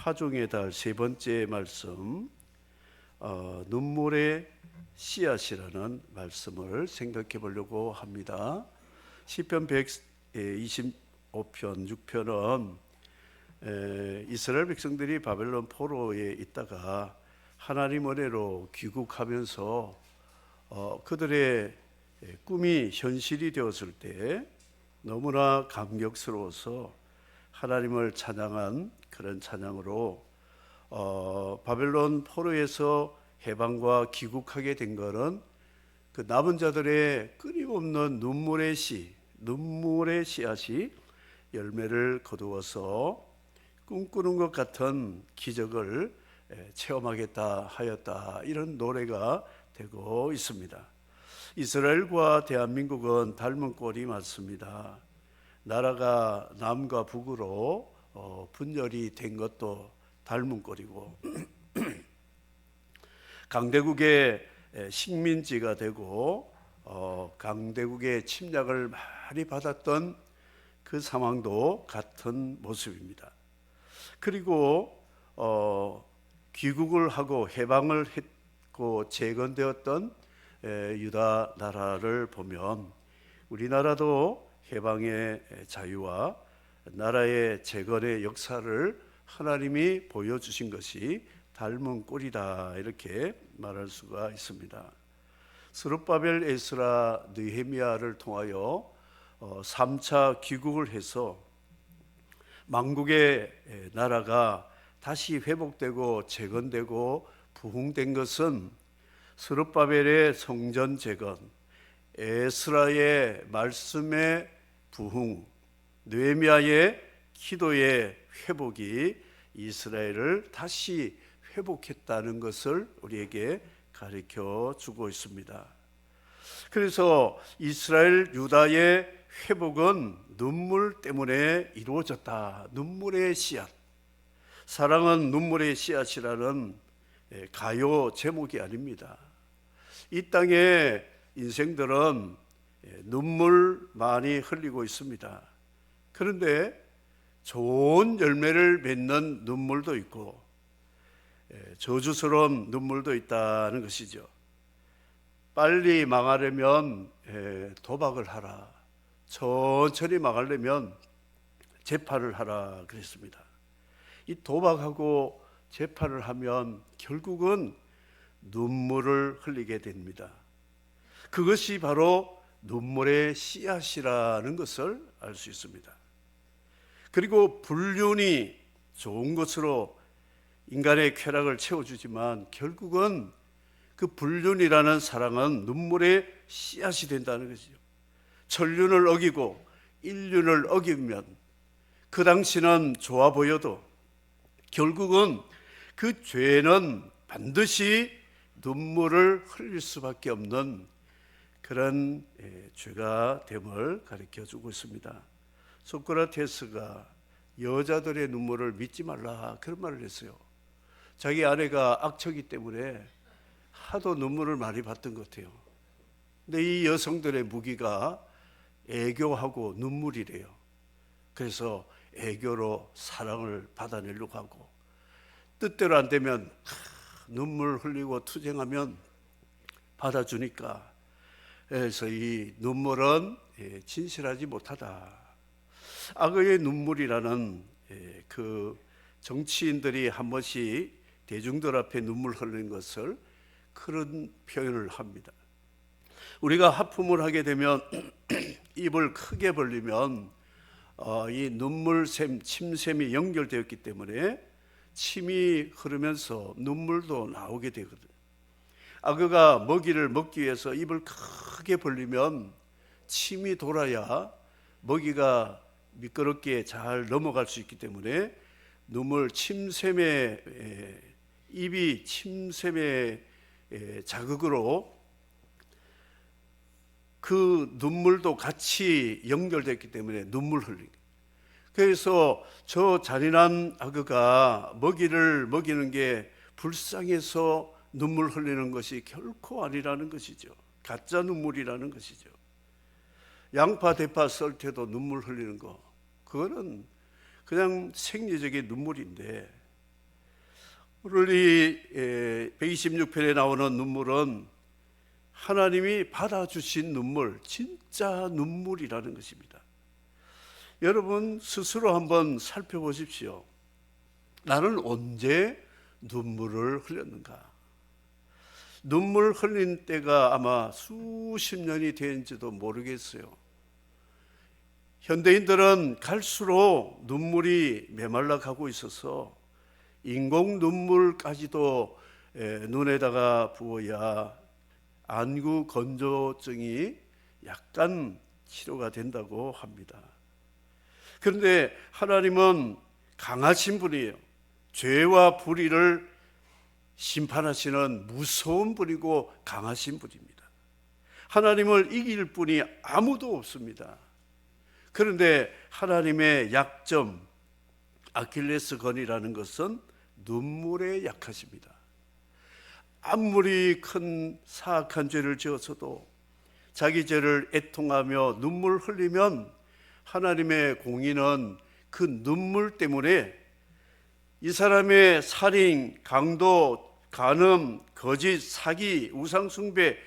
파종의 달 세 번째 말씀, 눈물의 씨앗이라는 말씀을 생각해 보려고 합니다. 시편 125편 6편은 이스라엘 백성들이 바벨론 포로에 있다가 하나님 은혜로 귀국하면서 그들의 꿈이 현실이 되었을 때 너무나 감격스러워서 하나님을 찬양한 그런 찬양으로 바벨론 포로에서 해방과 귀국하게 된 것은 그 남은 자들의 끊임없는 눈물의 씨앗이 열매를 거두어서 꿈꾸는 것 같은 기적을 체험하겠다 하였다, 이런 노래가 되고 있습니다. 이스라엘과 대한민국은 닮은 꼴이 많습니다. 나라가 남과 북으로 분열이 된 것도 닮은 꼴이고 강대국의 식민지가 되고 강대국의 침략을 많이 받았던 그 상황도 같은 모습입니다. 그리고 귀국을 하고 해방을 했고 재건되었던 유다 나라를 보면 우리나라도 해방의 자유와 나라의 재건의 역사를 하나님이 보여주신 것이 닮은 꼴이다, 이렇게 말할 수가 있습니다. 스룹바벨, 에스라, 느헤미야를 통하여 3차 귀국을 해서 만국의 나라가 다시 회복되고 재건되고 부흥된 것은 스룹바벨의 성전 재건, 에스라의 말씀의 부흥, 느헤미야의 기도의 회복이 이스라엘을 다시 회복했다는 것을 우리에게 가르쳐 주고 있습니다. 그래서 이스라엘 유다의 회복은 눈물 때문에 이루어졌다. 눈물의 씨앗. 사랑은 눈물의 씨앗이라는 가요 제목이 아닙니다. 이 땅의 인생들은 눈물 많이 흘리고 있습니다. 그런데 좋은 열매를 맺는 눈물도 있고 저주스러운 눈물도 있다는 것이죠. 빨리 망하려면 도박을 하라, 천천히 망하려면 재판을 하라 그랬습니다. 이 도박하고 재판을 하면 결국은 눈물을 흘리게 됩니다. 그것이 바로 눈물의 씨앗이라는 것을 알 수 있습니다. 그리고 불륜이 좋은 것으로 인간의 쾌락을 채워주지만 결국은 그 불륜이라는 사랑은 눈물의 씨앗이 된다는 것이죠. 천륜을 어기고 일륜을 어기면 그 당시는 좋아 보여도 결국은 그 죄는 반드시 눈물을 흘릴 수밖에 없는 그런 죄가 됨을 가르쳐주고 있습니다. 소크라테스가 여자들의 눈물을 믿지 말라, 그런 말을 했어요. 자기 아내가 악처기 때문에 하도 눈물을 많이 봤던 것 같아요. 근데 이 여성들의 무기가 애교하고 눈물이래요. 그래서 애교로 사랑을 받아내려고 하고, 뜻대로 안 되면 눈물 흘리고 투쟁하면 받아주니까, 그래서 이 눈물은 진실하지 못하다. 악의 눈물이라는 그 정치인들이 한 번씩 대중들 앞에 눈물 흘리는 것을 그런 표현을 합니다. 우리가 하품을 하게 되면 입을 크게 벌리면 이 눈물샘, 침샘이 연결되었기 때문에 침이 흐르면서 눈물도 나오게 되거든요. 악어가 먹이를 먹기 위해서 입을 크게 벌리면 침이 돌아야 먹이가 미끄럽게 잘 넘어갈 수 있기 때문에 눈물, 침샘의 입이 침샘의 자극으로 그 눈물도 같이 연결됐기 때문에 눈물 흘리기. 그래서 저 잔인한 악어가 먹이를 먹이는 게 불쌍해서 눈물 흘리는 것이 결코 아니라는 것이죠. 가짜 눈물이라는 것이죠. 양파, 대파 썰 때도 눈물 흘리는 거, 그거는 그냥 생리적인 눈물인데 오늘 이 126편에 나오는 눈물은 하나님이 받아주신 눈물, 진짜 눈물이라는 것입니다. 여러분 스스로 한번 살펴보십시오. 나는 언제 눈물을 흘렸는가? 눈물 흘린 때가 아마 수십 년이 된지도 모르겠어요. 현대인들은 갈수록 눈물이 메말라 가고 있어서 인공 눈물까지도 눈에다가 부어야 안구 건조증이 약간 치료가 된다고 합니다. 그런데 하나님은 강하신 분이에요. 죄와 불의를 심판하시는 무서운 분이고 강하신 분입니다. 하나님을 이길 분이 아무도 없습니다. 그런데 하나님의 약점, 아킬레스건이라는 것은 눈물에 약하십니다. 아무리 큰 사악한 죄를 지었어도 자기 죄를 애통하며 눈물 흘리면 하나님의 공의는 그 눈물 때문에 이 사람의 살인, 강도, 간음, 거짓, 사기, 우상숭배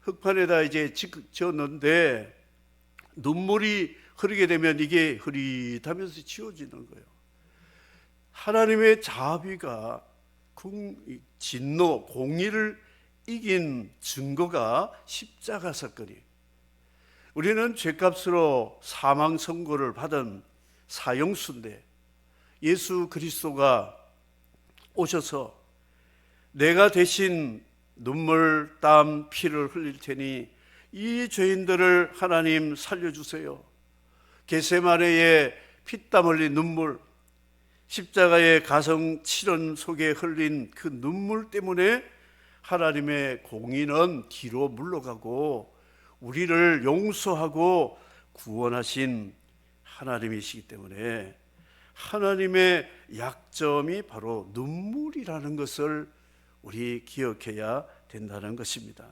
흑판에다 이제 지었는데 눈물이 흐르게 되면 이게 흐릿하면서 지워지는 거예요. 하나님의 자비가 진노, 공의를 이긴 증거가 십자가 사건이에요. 우리는 죄값으로 사망 선고를 받은 사형수인데 예수 그리스도가 오셔서 내가 대신 눈물, 땀, 피를 흘릴 테니 이 죄인들을 하나님 살려주세요. 겟세마네의 피땀 흘린 눈물, 십자가의 가성 치른 속에 흘린 그 눈물 때문에 하나님의 공의는 뒤로 물러가고 우리를 용서하고 구원하신 하나님이시기 때문에 하나님의 약점이 바로 눈물이라는 것을 우리 기억해야 된다는 것입니다.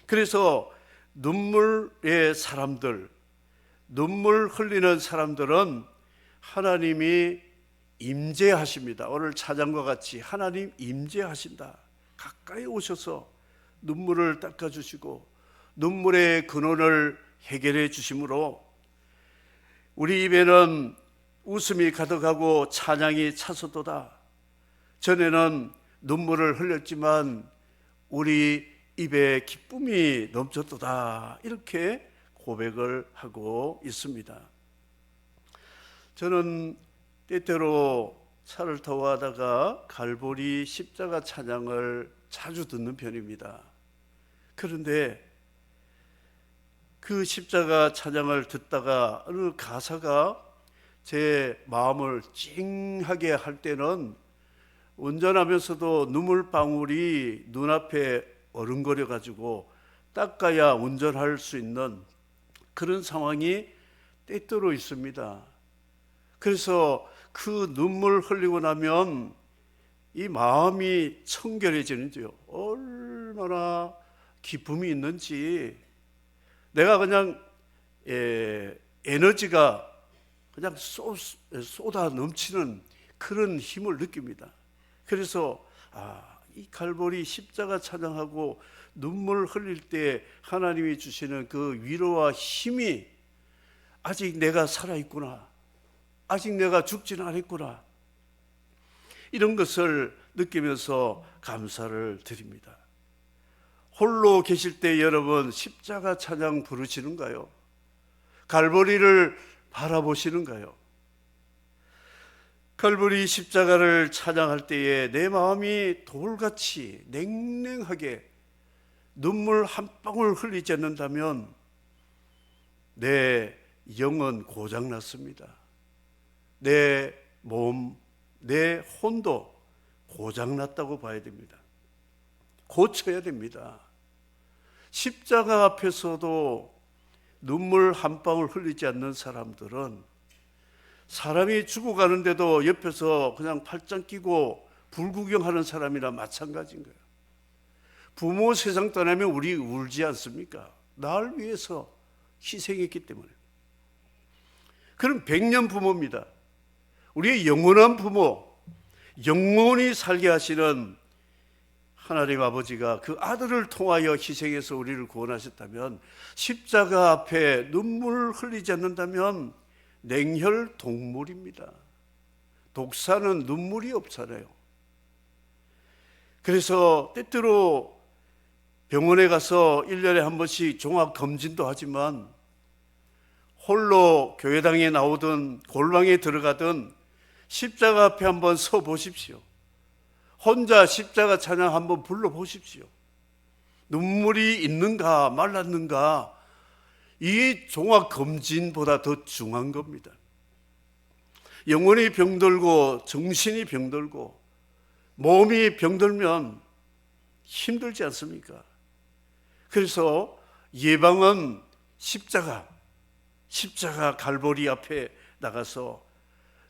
그래서 눈물의 사람들, 눈물 흘리는 사람들은 하나님이 임재하십니다. 오늘 찬양과 같이 하나님 임재하신다. 가까이 오셔서 눈물을 닦아주시고 눈물의 근원을 해결해 주심으로 우리 입에는 웃음이 가득하고 찬양이 차서도다. 전에는 눈물을 흘렸지만 우리 입에 기쁨이 넘쳤도다. 이렇게 고백을 하고 있습니다. 저는 때때로 차를 타고 가다가 갈보리 십자가 찬양을 자주 듣는 편입니다. 그런데 그 십자가 찬양을 듣다가 어느 가사가 제 마음을 찡하게 할 때는 운전하면서도 눈물방울이 눈앞에 어른거려 가지고 닦아야 운전할 수 있는 그런 상황이 때때로 있습니다. 그래서 그 눈물 흘리고 나면 이 마음이 청결해지는지요. 얼마나 기쁨이 있는지 내가 그냥 에너지가 그냥 쏟아 넘치는 그런 힘을 느낍니다. 그래서 이 갈보리 십자가 찬양하고 눈물 흘릴 때 하나님이 주시는 그 위로와 힘이 아직 내가 살아있구나, 아직 내가 죽지는 않았구나, 이런 것을 느끼면서 감사를 드립니다. 홀로 계실 때 여러분 십자가 찬양 부르시는가요? 갈보리를 바라보시는가요? 갈보리 십자가를 찬양할 때에 내 마음이 돌같이 냉랭하게 눈물 한 방울 흘리지 않는다면 내 영은 고장났습니다. 내 몸, 내 혼도 고장났다고 봐야 됩니다. 고쳐야 됩니다. 십자가 앞에서도 눈물 한 방울 흘리지 않는 사람들은 사람이 죽어가는데도 옆에서 그냥 팔짱 끼고 불구경하는 사람이나 마찬가지인 거예요. 부모 세상 떠나면 우리 울지 않습니까? 날 위해서 희생했기 때문에. 그럼 백년 부모입니다. 우리의 영원한 부모, 영원히 살게 하시는 하나님 아버지가 그 아들을 통하여 희생해서 우리를 구원하셨다면, 십자가 앞에 눈물 흘리지 않는다면 냉혈 동물입니다. 독사는 눈물이 없잖아요. 그래서 때때로 병원에 가서 1년에 한 번씩 종합검진도 하지만, 홀로 교회당에 나오든 골방에 들어가든 십자가 앞에 한번 서 보십시오. 혼자 십자가 찬양 한번 불러보십시오. 눈물이 있는가 말랐는가, 이 종합검진보다 더 중요한 겁니다. 영혼이 병들고 정신이 병들고 몸이 병들면 힘들지 않습니까? 그래서 예방은 십자가 갈보리 앞에 나가서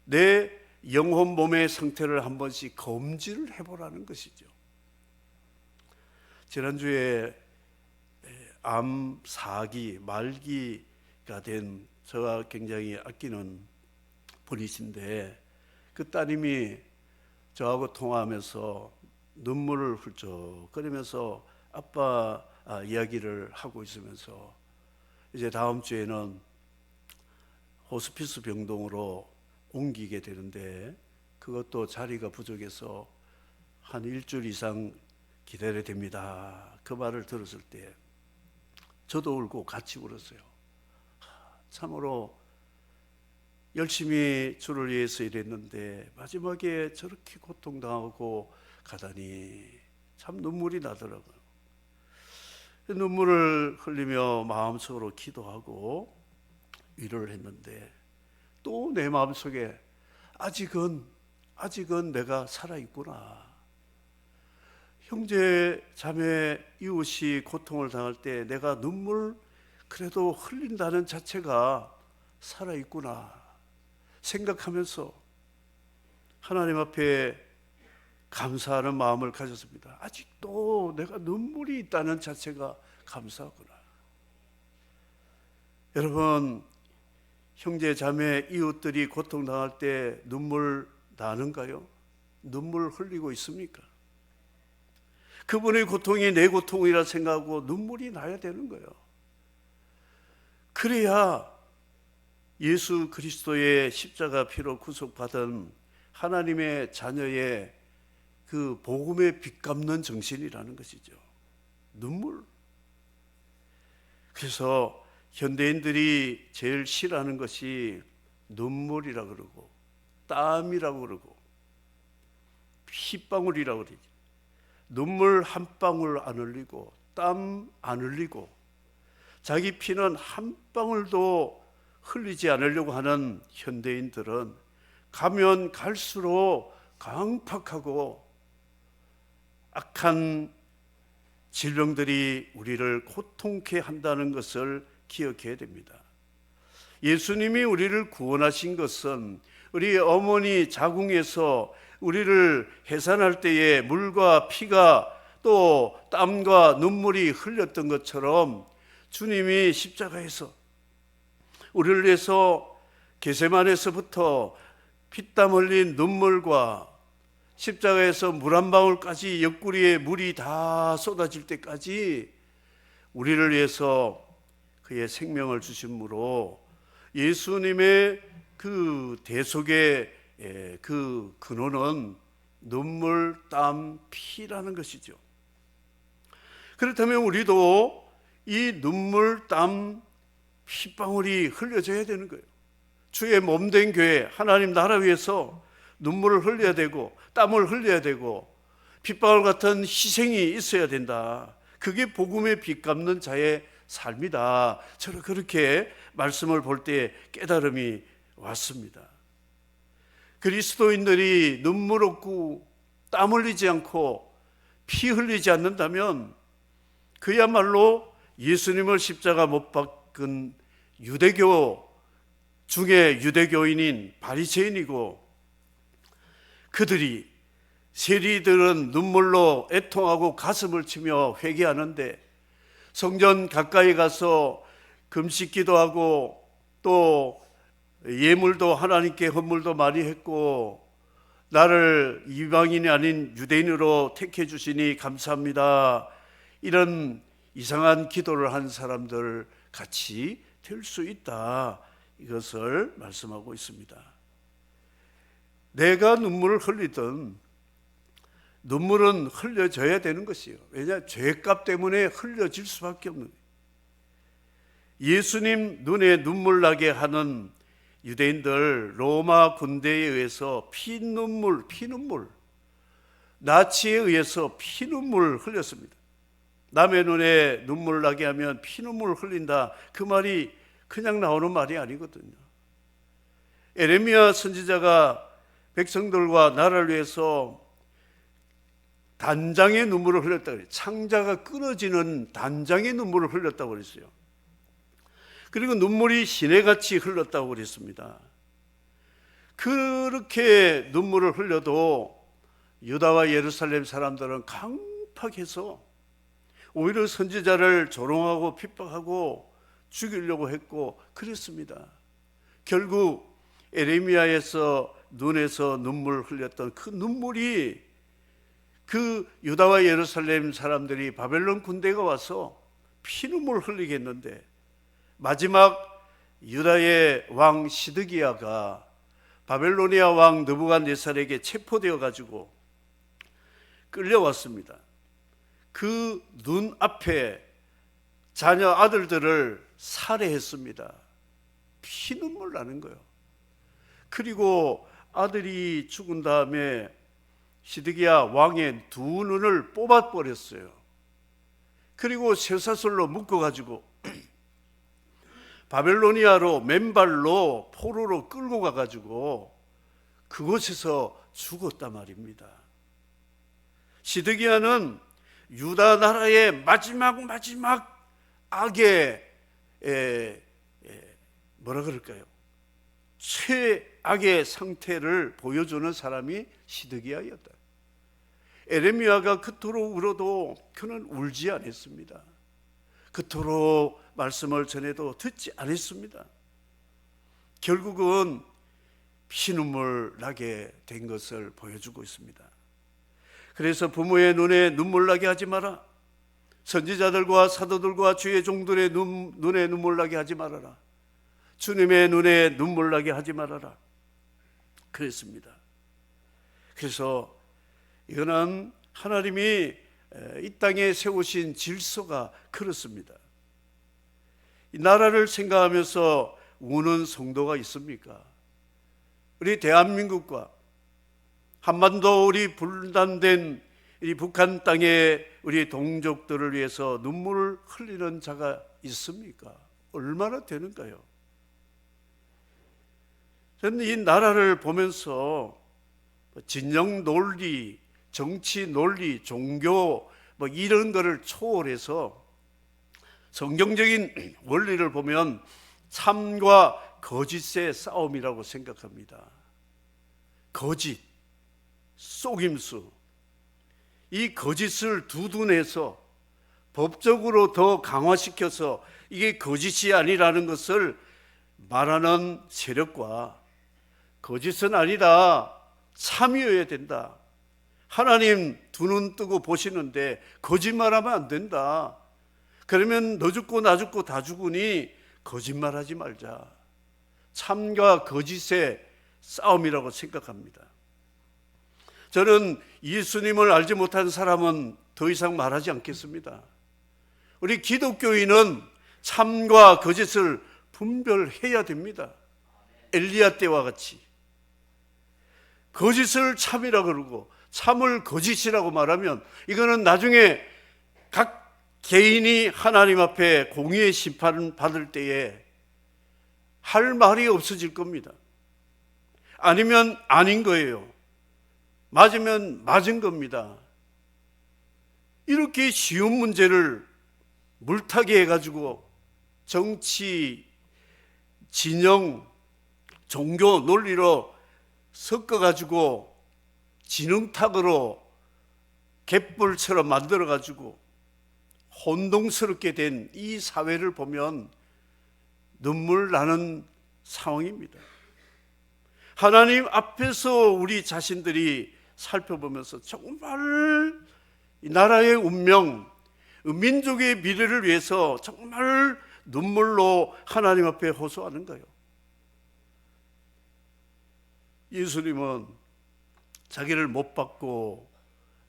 내 영혼 몸의 상태를 한 번씩 검진을 해보라는 것이죠. 지난주에 암 4기 말기가 된 저가 굉장히 아끼는 분이신데, 그 따님이 저하고 통화하면서 눈물을 훌쩍거리면서 아빠 이야기를 하고 있으면서, 이제 다음 주에는 호스피스 병동으로 옮기게 되는데 그것도 자리가 부족해서 한 일주일 이상 기다려야 됩니다. 그 말을 들었을 때 저도 울고 같이 울었어요. 참으로 열심히 주를 위해서 일했는데 마지막에 저렇게 고통당하고 가다니 참 눈물이 나더라고요. 눈물을 흘리며 마음속으로 기도하고 위로를 했는데, 또 내 마음속에 아직은 내가 살아있구나. 형제 자매 이웃이 고통을 당할 때 내가 눈물 그래도 흘린다는 자체가 살아있구나 생각하면서 하나님 앞에 감사하는 마음을 가졌습니다. 아직도 내가 눈물이 있다는 자체가 감사하구나. 여러분, 형제 자매 이웃들이 고통당할 때 눈물 나는가요? 눈물 흘리고 있습니까? 그분의 고통이 내 고통이라 생각하고 눈물이 나야 되는 거예요. 그래야 예수 그리스도의 십자가 피로 구속받은 하나님의 자녀의 그 복음의 빚 갚는 정신이라는 것이죠. 눈물. 그래서 현대인들이 제일 싫어하는 것이 눈물이라 그러고 땀이라고 그러고 핏방울이라고 그러지. 눈물 한 방울 안 흘리고 땀 안 흘리고 자기 피는 한 방울도 흘리지 않으려고 하는 현대인들은 가면 갈수록 강팍하고 악한 질병들이 우리를 고통케 한다는 것을 기억해야 됩니다. 예수님이 우리를 구원하신 것은 우리 어머니 자궁에서 우리를 해산할 때에 물과 피가 또 땀과 눈물이 흘렸던 것처럼 주님이 십자가에서 우리를 위해서 겟세마네에서부터 피땀 흘린 눈물과 십자가에서 물 한 방울까지 옆구리에 물이 다 쏟아질 때까지 우리를 위해서 그의 생명을 주심으로 예수님의 그 대속의 그 근원은 눈물, 땀, 피라는 것이죠. 그렇다면 우리도 이 눈물, 땀, 핏방울이 흘려져야 되는 거예요. 주의 몸된 교회, 하나님 나라 위해서 눈물을 흘려야 되고 땀을 흘려야 되고 핏방울 같은 희생이 있어야 된다. 그게 복음의 빚 갚는 자의 삶이다. 저는 그렇게 말씀을 볼 때 깨달음이 왔습니다. 그리스도인들이 눈물 없고 땀 흘리지 않고 피 흘리지 않는다면 그야말로 예수님을 십자가 못 박은 유대교 중에 유대교인인 바리새인이고, 그들이 세리들은 눈물로 애통하고 가슴을 치며 회개하는데 성전 가까이 가서 금식 기도하고 또 예물도 하나님께 헌물도 많이 했고 나를 이방인이 아닌 유대인으로 택해 주시니 감사합니다. 이런 이상한 기도를 한 사람들 같이 될 수 있다. 이것을 말씀하고 있습니다. 내가 눈물을 흘리든 눈물은 흘려져야 되는 것이에요. 왜냐? 죄값 때문에 흘려질 수밖에 없는 거예요. 예수님 눈에 눈물 나게 하는 유대인들, 로마 군대에 의해서 피눈물, 나치에 의해서 피눈물 흘렸습니다. 남의 눈에 눈물 나게 하면 피눈물 흘린다. 그 말이 그냥 나오는 말이 아니거든요. 에레미야 선지자가 백성들과 나라를 위해서 단장의 눈물을 흘렸다고 그래요. 창자가 끊어지는 단장의 눈물을 흘렸다고 그랬어요. 그리고 눈물이 시내같이 흘렀다고 그랬습니다. 그렇게 눈물을 흘려도 유다와 예루살렘 사람들은 강팍해서 오히려 선지자를 조롱하고 핍박하고 죽이려고 했고 그랬습니다. 결국 에레미야에서 눈에서 눈물 흘렸던 그 눈물이 그 유다와 예루살렘 사람들이 바벨론 군대가 와서 피눈물 흘리게 했는데 마지막 유다의 왕 시드기야가 바벨로니아 왕 느부갓네살에게 체포되어 가지고 끌려왔습니다. 그 눈앞에 자녀 아들들을 살해했습니다. 피눈물 나는 거예요. 그리고 아들이 죽은 다음에 시드기야 왕의 두 눈을 뽑아버렸어요. 그리고 쇠사슬로 묶어가지고 바벨로니아로 맨발로 포로로 끌고 가가지고 그곳에서 죽었단 말입니다. 시드기야는 유다 나라의 마지막 악의 뭐라 그럴까요? 최악의 상태를 보여주는 사람이 시드기야였다. 에레미야가 그토록 울어도 그는 울지 않았습니다. 그토록 말씀을 전해도 듣지 않았습니다. 결국은 피눈물 나게 된 것을 보여주고 있습니다. 그래서 부모의 눈에 눈물 나게 하지 마라. 선지자들과 사도들과 주의 종들의 눈에 눈물 나게 하지 말아라. 주님의 눈에 눈물 나게 하지 말아라. 그랬습니다. 그래서 이거는 하나님이 이 땅에 세우신 질서가 그렇습니다. 이 나라를 생각하면서 우는 성도가 있습니까? 우리 대한민국과 한반도 우리 분단된 이 북한 땅에 우리 동족들을 위해서 눈물을 흘리는 자가 있습니까? 얼마나 되는가요? 저는 이 나라를 보면서 진영 논리, 정치 논리, 종교 이런 거를 초월해서 성경적인 원리를 보면 참과 거짓의 싸움이라고 생각합니다. 거짓, 속임수, 이 거짓을 두둔해서 법적으로 더 강화시켜서 이게 거짓이 아니라는 것을 말하는 세력과 거짓은 아니다, 참이어야 된다, 하나님 두 눈 뜨고 보시는데 거짓말하면 안 된다, 그러면 너 죽고 나 죽고 다 죽으니 거짓말하지 말자, 참과 거짓의 싸움이라고 생각합니다. 저는 예수님을 알지 못한 사람은 더 이상 말하지 않겠습니다. 우리 기독교인은 참과 거짓을 분별해야 됩니다. 엘리야 때와 같이 거짓을 참이라 그러고 참을 거짓이라고 말하면 이거는 나중에 각 개인이 하나님 앞에 공의의 심판을 받을 때에 할 말이 없어질 겁니다. 아니면 아닌 거예요. 맞으면 맞은 겁니다. 이렇게 쉬운 문제를 물타기 해가지고 정치, 진영, 종교 논리로 섞어가지고 진흥탁으로 갯불처럼 만들어가지고 혼동스럽게 된 이 사회를 보면 눈물 나는 상황입니다. 하나님 앞에서 우리 자신들이 살펴보면서 정말 이 나라의 운명, 민족의 미래를 위해서 정말 눈물로 하나님 앞에 호소하는 거예요. 예수님은 자기를 못 받고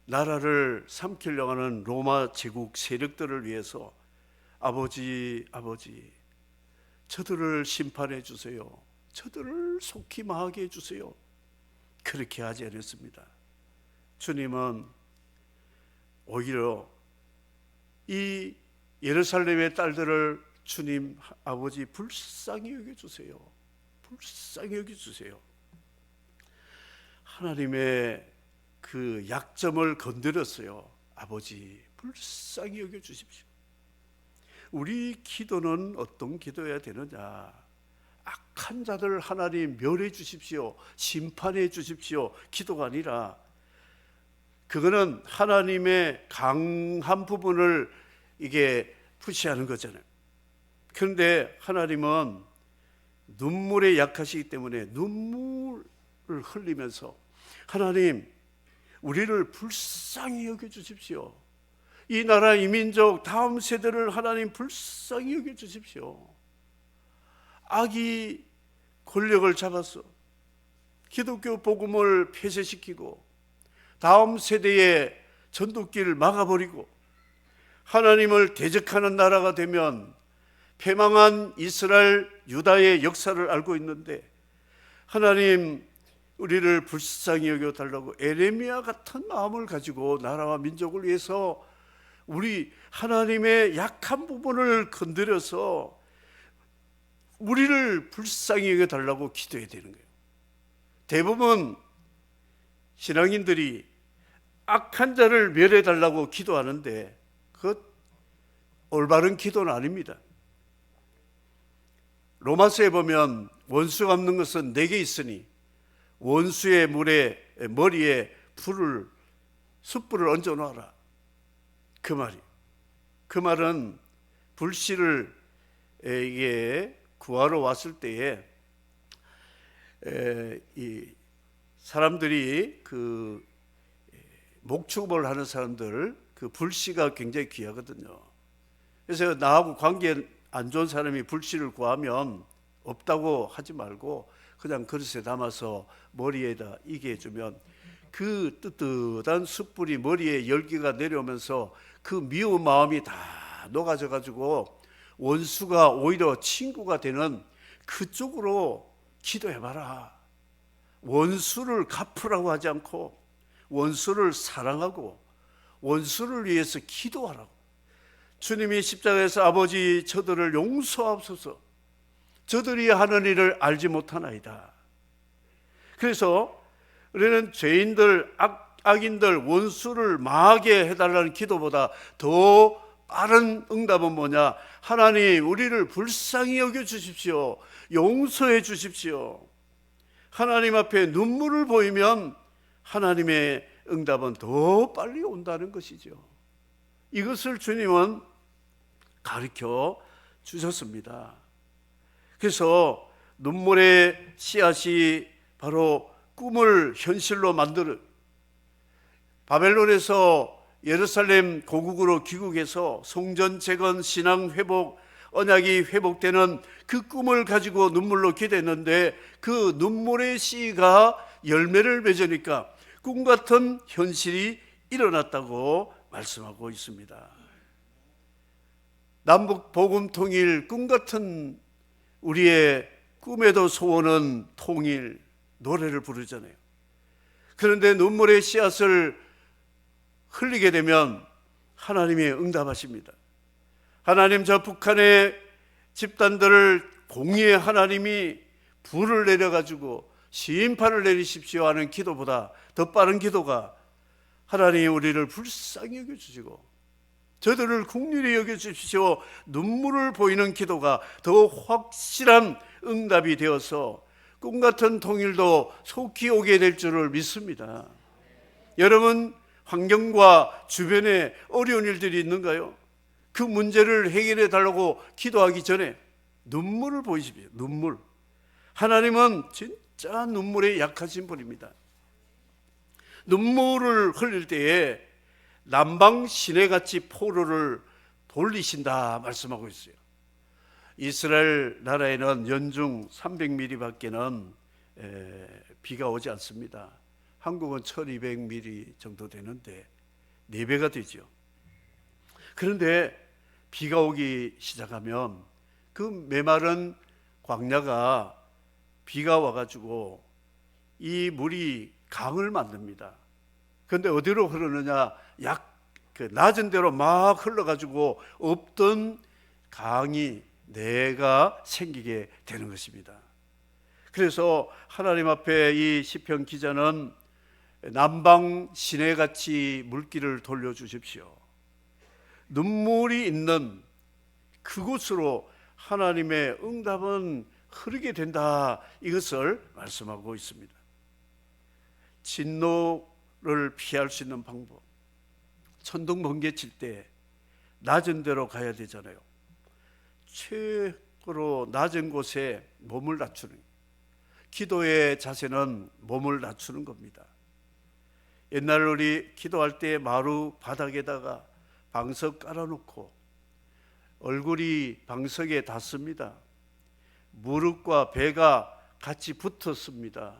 나라를 삼키려고 하는 로마 제국 세력들을 위해서 아버지, 저들을 심판해 주세요. 저들을 속히 망하게 해주세요. 그렇게 하지 않았습니다. 주님은 오히려 이 예루살렘의 딸들을 주님 아버지 불쌍히 여겨주세요. 불쌍히 여겨주세요. 하나님의 그 약점을 건드렸어요. 아버지 불쌍히 여겨주십시오. 우리 기도는 어떤 기도해야 되느냐? 악한 자들 하나님 멸해 주십시오, 심판해 주십시오 기도가 아니라, 그거는 하나님의 강한 부분을 이게 푸시하는 거잖아요. 그런데 하나님은 눈물에 약하시기 때문에 눈물을 흘리면서 하나님 우리를 불쌍히 여겨주십시오. 이 나라 이 민족 다음 세대를 하나님 불쌍히 여겨주십시오. 악이 권력을 잡았어. 기독교 복음을 폐쇄시키고 다음 세대의 전도길을 막아버리고 하나님을 대적하는 나라가 되면 패망한 이스라엘 유다의 역사를 알고 있는데, 하나님 우리를 불쌍히 여겨달라고 에레미야 같은 마음을 가지고 나라와 민족을 위해서 우리 하나님의 약한 부분을 건드려서 우리를 불쌍히 여겨달라고 기도해야 되는 거예요. 대부분 신앙인들이 악한 자를 멸해달라고 기도하는데 그것 올바른 기도는 아닙니다. 로마서에 보면 원수 갚는 것은 내게 있으니 원수의 머리에 숯불을 얹어 놓아라. 그 말은 불씨를 이게 구하러 왔을 때에 이 사람들이 그 목축업을 하는 사람들 그 불씨가 굉장히 귀하거든요. 그래서 나하고 관계 안 좋은 사람이 불씨를 구하면 없다고 하지 말고 그냥 그릇에 담아서 머리에다 이게 해주면 그 뜨뜻한 숯불이 머리에 열기가 내려오면서 그 미운 마음이 다 녹아져 가지고 원수가 오히려 친구가 되는 그쪽으로 기도해봐라. 원수를 갚으라고 하지 않고 원수를 사랑하고 원수를 위해서 기도하라고. 주님이 십자가에서 아버지 저들을 용서하옵소서, 저들이 하는 일을 알지 못하나이다. 그래서 우리는 죄인들, 악인들, 원수를 망하게 해달라는 기도보다 더 빠른 응답은 뭐냐? 하나님 우리를 불쌍히 여겨주십시오, 용서해 주십시오. 하나님 앞에 눈물을 보이면 하나님의 응답은 더 빨리 온다는 것이죠. 이것을 주님은 가르쳐 주셨습니다. 그래서 눈물의 씨앗이 바로 꿈을 현실로 만드는, 바벨론에서 예루살렘 고국으로 귀국해서 성전 재건, 신앙 회복, 언약이 회복되는 그 꿈을 가지고 눈물로 기도했는데 그 눈물의 씨가 열매를 맺으니까 꿈 같은 현실이 일어났다고 말씀하고 있습니다. 남북 복음 통일, 꿈 같은 우리의 꿈에도 소원은 통일, 노래를 부르잖아요. 그런데 눈물의 씨앗을 흘리게 되면 하나님이 응답하십니다. 하나님 저 북한의 집단들을 공의의 하나님이 불을 내려가지고 심판을 내리십시오 하는 기도보다 더 빠른 기도가 하나님 우리를 불쌍히 여겨주시고 저들을 긍휼히 여겨주십시오, 눈물을 보이는 기도가 더 확실한 응답이 되어서 꿈같은 통일도 속히 오게 될 줄을 믿습니다. 여러분 환경과 주변에 어려운 일들이 있는가요? 그 문제를 해결해 달라고 기도하기 전에 눈물을 보이십시오. 눈물. 하나님은 진짜 눈물에 약하신 분입니다. 눈물을 흘릴 때에 남방 시내같이 포로를 돌리신다 말씀하고 있어요. 이스라엘 나라에는 연중 300mm밖에는 비가 오지 않습니다. 한국은 1200mm 정도 되는데 4배가 되죠. 그런데 비가 오기 시작하면 그 메마른 광야가 비가 와가지고 이 물이 강을 만듭니다. 그런데 어디로 흐르느냐? 낮은 데로 막 흘러가지고 없던 강이 내가 생기게 되는 것입니다. 그래서 하나님 앞에 이 시편 기자는 남방 시내같이 물길을 돌려주십시오. 눈물이 있는 그곳으로 하나님의 응답은 흐르게 된다, 이것을 말씀하고 있습니다. 진노를 피할 수 있는 방법, 천둥 번개 칠 때 낮은 데로 가야 되잖아요. 최고로 낮은 곳에 몸을 낮추는, 기도의 자세는 몸을 낮추는 겁니다. 옛날 우리 기도할 때 마루 바닥에다가 방석 깔아놓고 얼굴이 방석에 닿습니다. 무릎과 배가 같이 붙었습니다.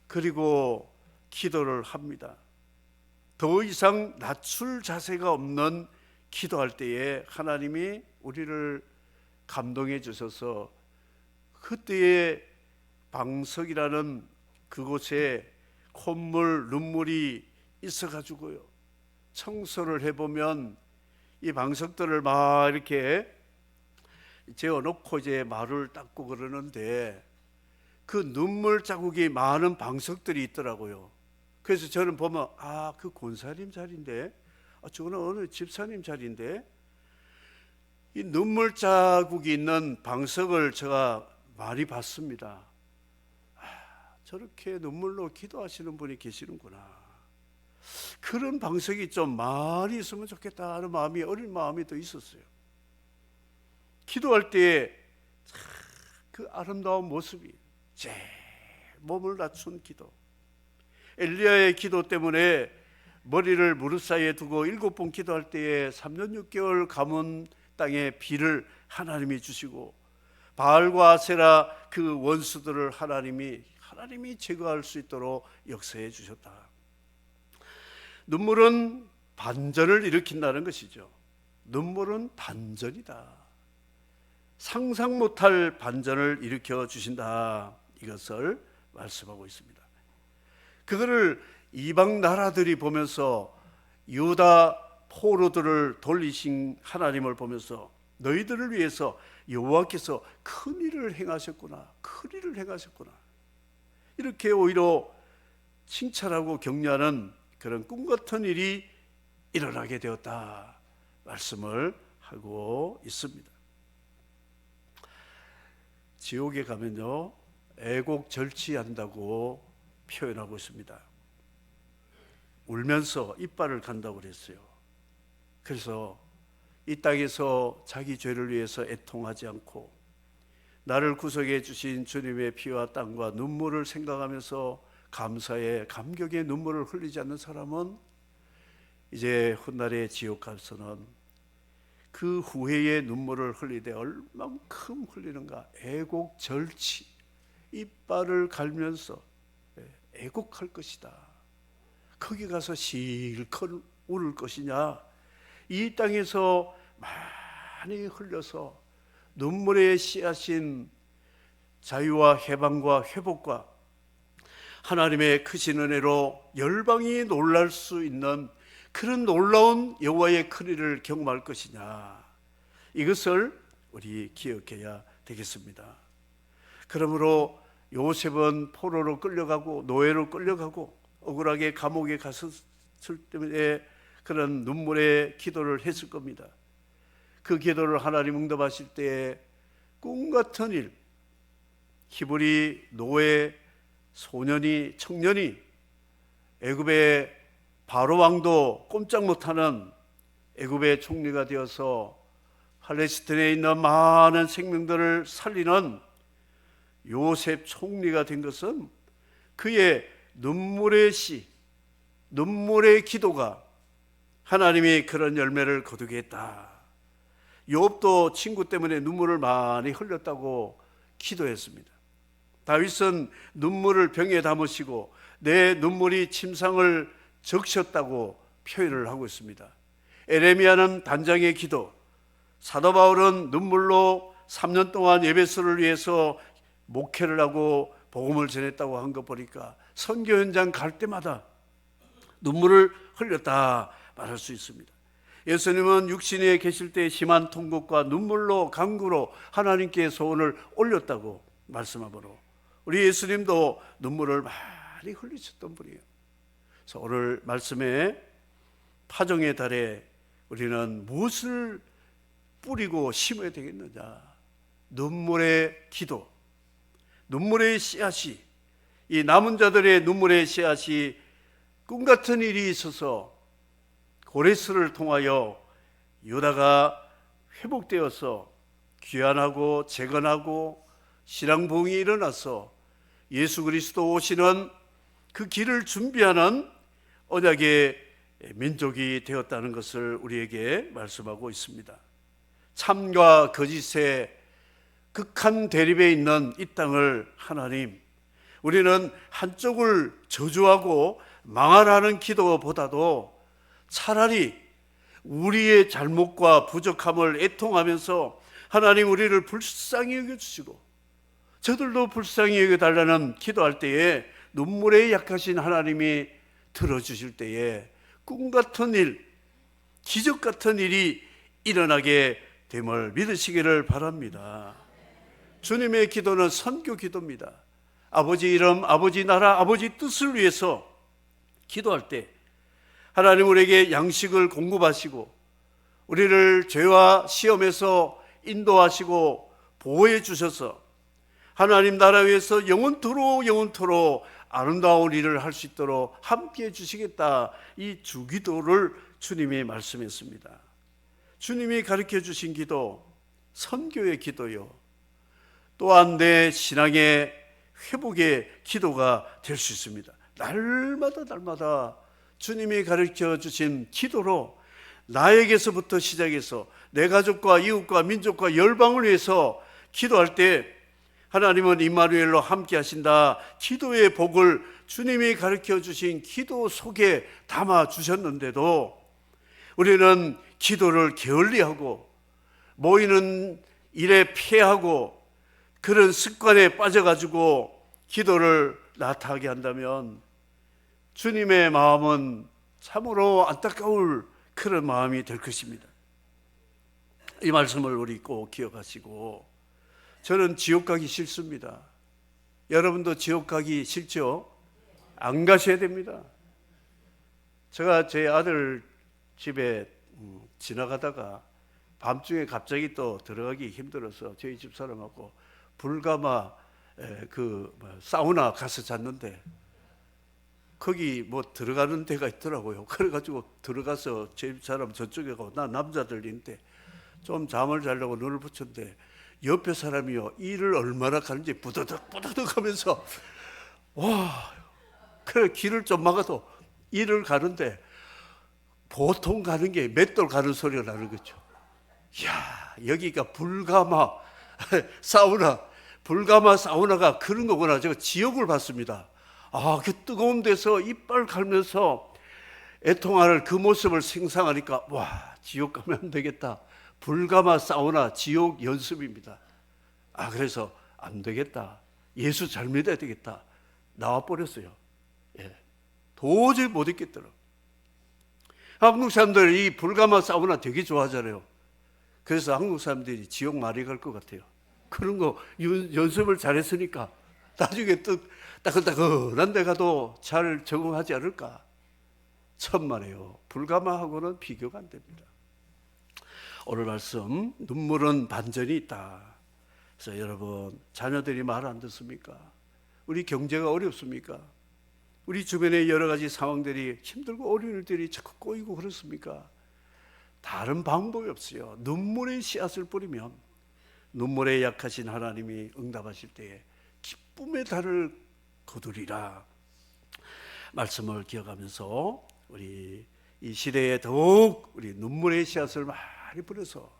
그리고 기도를 합니다. 더 이상 낮출 자세가 없는 기도할 때에 하나님이 우리를 감동해 주셔서 그때의 방석이라는 그곳에 콧물, 눈물이 있어가지고요, 청소를 해보면 이 방석들을 막 이렇게 재워놓고 이제 마루를 닦고 그러는데 그 눈물 자국이 많은 방석들이 있더라고요. 그래서 저는 보면 그 권사님 자리인데, 저거는 어느 집사님 자리인데, 이 눈물 자국이 있는 방석을 제가 많이 봤습니다. 저렇게 눈물로 기도하시는 분이 계시는구나. 그런 방석이 좀 많이 있으면 좋겠다 하는 마음이, 어린 마음이 더 있었어요. 기도할 때 그 아름다운 모습이, 제 몸을 낮춘 기도. 엘리야의 기도 때문에 머리를 무릎 사이에 두고 7번 기도할 때에 3년 6개월 가문 땅에 비를 하나님이 주시고, 바알과 아세라 그 원수들을 하나님이 제거할 수 있도록 역사해 주셨다. 눈물은 반전을 일으킨다는 것이죠. 눈물은 반전이다. 상상 못할 반전을 일으켜 주신다, 이것을 말씀하고 있습니다. 그거를 이방 나라들이 보면서, 유다 포로들을 돌리신 하나님을 보면서 너희들을 위해서 여호와께서 큰 일을 행하셨구나, 큰 일을 행하셨구나, 이렇게 오히려 칭찬하고 격려하는 그런 꿈 같은 일이 일어나게 되었다 말씀을 하고 있습니다. 지옥에 가면요, 애곡 절취한다고 표현하고 있습니다. 울면서 이빨을 간다고 그랬어요. 그래서 이 땅에서 자기 죄를 위해서 애통하지 않고 나를 구속해 주신 주님의 피와 땀과 눈물을 생각하면서 감사의 감격의 눈물을 흘리지 않는 사람은 이제 훗날의 지옥 가서는 그 후회의 눈물을 흘리되 얼만큼 흘리는가, 애곡절치, 이빨을 갈면서 애곡할 것이다. 거기 가서 실컷 울을 것이냐, 이 땅에서 많이 흘려서 눈물의 씨앗인 자유와 해방과 회복과 하나님의 크신 은혜로 열방이 놀랄 수 있는 그런 놀라운 여호와의 큰 일을 경험할 것이냐, 이것을 우리 기억해야 되겠습니다. 그러므로 요셉은 포로로 끌려가고 노예로 끌려가고 억울하게 감옥에 갔을 때에 그런 눈물의 기도를 했을 겁니다. 그 기도를 하나님 응답하실 때에 꿈같은 일, 히브리 노예 소년이, 청년이 애굽의 바로 왕도 꼼짝 못하는 애굽의 총리가 되어서 팔레스틴에 있는 많은 생명들을 살리는 요셉 총리가 된 것은 그의 눈물의 시, 눈물의 기도가 하나님이 그런 열매를 거두게 했다. 욥도 친구 때문에 눈물을 많이 흘렸다고 기도했습니다. 다윗은 눈물을 병에 담으시고 내 눈물이 침상을 적셨다고 표현을 하고 있습니다. 에레미야는 단장의 기도, 사도 바울은 눈물로 3년 동안 예배소를 위해서 목회를 하고 복음을 전했다고 한 거 보니까 선교 현장 갈 때마다 눈물을 흘렸다 말할 수 있습니다. 예수님은 육신에 계실 때 심한 통곡과 눈물로 간구로 하나님께 소원을 올렸다고 말씀하므로 우리 예수님도 눈물을 많이 흘리셨던 분이에요. 그래서 오늘 말씀에 파종의 달에 우리는 무엇을 뿌리고 심어야 되겠느냐? 눈물의 기도, 눈물의 씨앗이, 이 남은 자들의 눈물의 씨앗이 꿈같은 일이 있어서 고레스를 통하여 유다가 회복되어서 귀환하고 재건하고 신앙부흥이 일어나서 예수 그리스도 오시는 그 길을 준비하는 언약의 민족이 되었다는 것을 우리에게 말씀하고 있습니다. 참과 거짓의 극한 대립에 있는 이 땅을 하나님, 우리는 한쪽을 저주하고 망하라는 기도보다도 차라리 우리의 잘못과 부족함을 애통하면서 하나님 우리를 불쌍히 여겨주시고 저들도 불쌍히 여겨달라는 기도할 때에 눈물에 약하신 하나님이 들어주실 때에 꿈같은 일, 기적 같은 일이 일어나게 됨을 믿으시기를 바랍니다. 주님의 기도는 선교 기도입니다. 아버지 이름, 아버지 나라, 아버지 뜻을 위해서 기도할 때 하나님 우리에게 양식을 공급하시고 우리를 죄와 시험에서 인도하시고 보호해 주셔서 하나님 나라 위에서 영원토록 아름다운 일을 할 수 있도록 함께해 주시겠다. 이 주기도를 주님이 말씀했습니다. 주님이 가르쳐 주신 기도, 선교의 기도요, 또한 내 신앙의 회복의 기도가 될 수 있습니다. 날마다 주님이 가르쳐 주신 기도로 나에게서부터 시작해서 내 가족과 이웃과 민족과 열방을 위해서 기도할 때 하나님은 임마누엘로 함께 하신다. 기도의 복을 주님이 가르쳐 주신 기도 속에 담아 주셨는데도 우리는 기도를 게을리하고 모이는 일에 피하고 그런 습관에 빠져가지고 기도를 나타나게 한다면 주님의 마음은 참으로 안타까울 그런 마음이 될 것입니다. 이 말씀을 우리 꼭 기억하시고, 저는 지옥 가기 싫습니다. 여러분도 지옥 가기 싫죠? 안 가셔야 됩니다. 제가 제 아들 집에 지나가다가 밤중에 갑자기 또 들어가기 힘들어서 저희 집 사람하고 불가마 사우나 가서 잤는데 거기 뭐 들어가는 데가 있더라고요. 그래가지고 들어가서 제 집 사람 저쪽에 가고 나 남자들인데 좀 잠을 자려고 눈을 붙였는데 옆에 사람이요, 일을 얼마나 가는지 부드덕 하면서 와, 그래 길을 좀 막아도 일을 가는데 보통 가는 게 맷돌 가는 소리가 나는 거죠. 이야, 여기가 불가마 사우나가 그런 거구나. 제가 지옥을 봤습니다. 아, 그 뜨거운 데서 이빨 갈면서 애통하는 그 모습을 생상하니까 와, 지옥 가면 안 되겠다. 불가마 사우나 지옥 연습입니다. 아, 그래서 안 되겠다. 예수 잘 믿어야 되겠다. 나와버렸어요. 예. 도저히 못 있겠더라. 한국 사람들 이 불가마 사우나 되게 좋아하잖아요. 그래서 한국 사람들이 지옥 많이 갈 것 같아요. 그런 거 연습을 잘했으니까 나중에 따끈따끈한 데 가도 잘 적응하지 않을까. 천만에요. 불가마하고는 비교가 안 됩니다. 오늘 말씀, 눈물은 반전이 있다. 그래서 여러분, 자녀들이 말 안 듣습니까? 우리 경제가 어렵습니까? 우리 주변에 여러 가지 상황들이 힘들고 어려운 일들이 자꾸 꼬이고 그렇습니까? 다른 방법이 없어요. 눈물의 씨앗을 뿌리면 눈물에 약하신 하나님이 응답하실 때에 기쁨의 달을 거두리라. 말씀을 기억하면서 우리 이 시대에 더욱 우리 눈물의 씨앗을 많이 뿌려서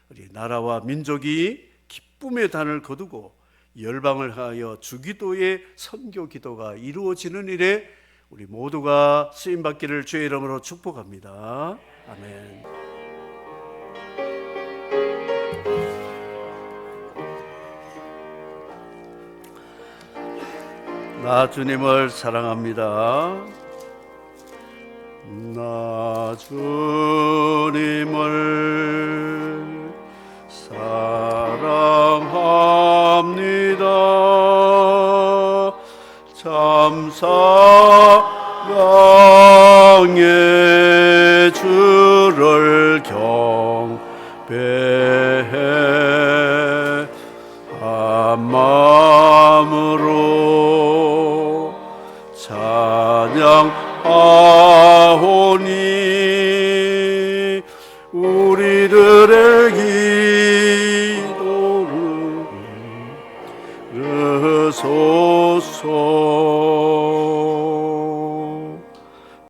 우리 나라와 민족이 기쁨의 단을 거두고 열방을 하여 주기도의 선교 기도가 이루어지는 일에 우리 모두가 쓰임받기를 주의 이름으로 축복합니다. 아멘. 나 주님을 사랑합니다. 나 주님을 사랑합니다. 참 사랑의 주를 경배해 한 마음으로 찬양하오니